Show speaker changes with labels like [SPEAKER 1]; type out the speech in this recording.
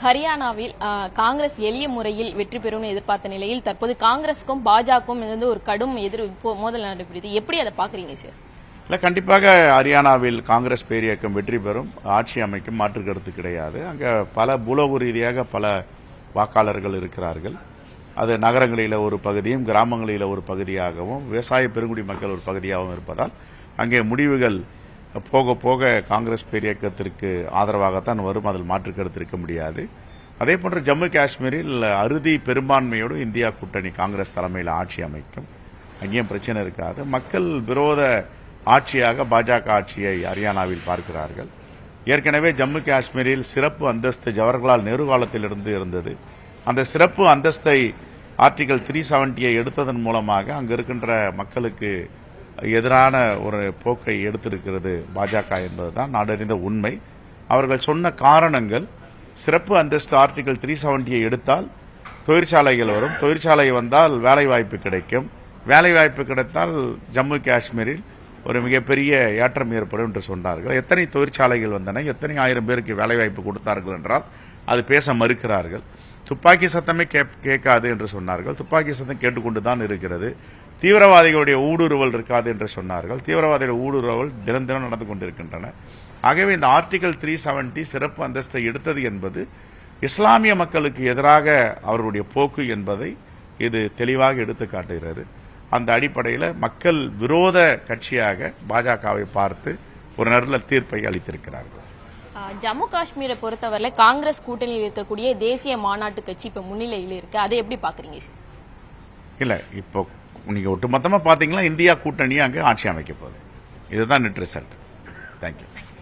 [SPEAKER 1] ஹரியானாவில் காங்கிரஸ் எளிய முறையில் வெற்றி பெறும் எதிர்பார்த்த நிலையில் தற்போது காங்கிரஸுக்கும் பாஜகவும் ஒரு கடும் மோதல் நடைபெறுது. எப்படி அதை பாக்குறீங்க சார்?
[SPEAKER 2] இல்ல, கண்டிப்பாக ஹரியானாவில் காங்கிரஸ் பேரியக்கம் வெற்றி பெறும், ஆட்சி அமைக்கும், மாற்று கருத்து கிடையாது. அங்க பல பூலோக ரீதியாக பல வாக்காளர்கள் இருக்கிறார்கள். அது நகரங்களில் ஒரு பகுதியும் கிராமங்களில் ஒரு பகுதியாகவும் விவசாய பெருங்குடி மக்கள் ஒரு பகுதியாகவும் இருப்பதால் அங்கே முடிவுகள் போக போக காங்கிரஸ் பேரியக்கத்திற்கு ஆதரவாகத்தான் வரும். அதில் மாற்று கருத்து இருக்க முடியாது. அதே போன்று ஜம்மு காஷ்மீரில் அறுதி பெரும்பான்மையோடு இந்தியா கூட்டணி காங்கிரஸ் தலைமையில் ஆட்சி அமைக்கும். அங்கேயும் பிரச்சனை இருக்காது. மக்கள் விரோத ஆட்சியாக பாஜக ஆட்சியை ஹரியானாவில் பார்க்கிறார்கள். ஏற்கனவே ஜம்மு காஷ்மீரில் சிறப்பு அந்தஸ்து ஜவஹர்லால் நேரு காலத்திலிருந்து இருந்தது. அந்த சிறப்பு அந்தஸ்தை ஆர்டிகல் 370 எடுத்ததன் மூலமாக அங்கு இருக்கின்ற மக்களுக்கு எதிரான ஒரு போக்கை எடுத்திருக்கிறது பாஜக என்பதுதான் நாடறிந்த உண்மை. அவர்கள் சொன்ன காரணங்கள், சிறப்பு அந்தஸ்து ஆர்டிகல் 370 எடுத்தால் தொழிற்சாலைகள் வரும், தொழிற்சாலை வந்தால் வேலைவாய்ப்பு கிடைக்கும், வேலைவாய்ப்பு கிடைத்தால் ஜம்மு காஷ்மீரில் ஒரு மிகப்பெரிய ஏற்றம் ஏற்படும் என்று சொன்னார்கள். எத்தனை தொழிற்சாலைகள் வந்தன, எத்தனை ஆயிரம் பேருக்கு வேலைவாய்ப்பு கொடுத்தார்கள் என்றால் அது பேச மறுக்கிறார்கள். துப்பாக்கி சத்தமே கேட்காது என்று சொன்னார்கள். துப்பாக்கி சத்தம் கேட்டுக்கொண்டுதான் இருக்கிறது. தீவிரவாதிகளுடைய ஊடுருவல் இருக்காது என்று சொன்னார்கள். தீவிரவாதிகளுடைய ஊடுருவல் தினம் தினம் நடந்து கொண்டிருக்கின்றன. ஆகவே இந்த ஆர்டிகல் 370 சிறப்பு அந்தஸ்தை எடுத்தது என்பது இஸ்லாமிய மக்களுக்கு எதிராக அவர்களுடைய போக்கு என்பதை இது தெளிவாக எடுத்து காட்டுகிறது. அந்த அடிப்படையில் மக்கள் விரோத கட்சியாக பாஜகவை பார்த்து ஒரு நல்ல தீர்ப்பை அளித்திருக்கிறார்கள்.
[SPEAKER 1] ஜம்மு காஷ்மீரை பொறுத்தவரை காங்கிரஸ் கூட்டணியில் இருக்கக்கூடிய தேசிய மாநாட்டு கட்சி இப்ப முன்னிலையில் இருக்கு. அதை எப்படி பாக்குறீங்க சார்?
[SPEAKER 2] இல்ல, இப்போ நீங்க ஒட்டுமொத்தமா பாத்தீங்கன்னா இந்தியா கூட்டணியை அங்கே ஆட்சி அமைக்க போகுது. இதுதான் நெட் ரிசல்ட். தேங்க்யூ.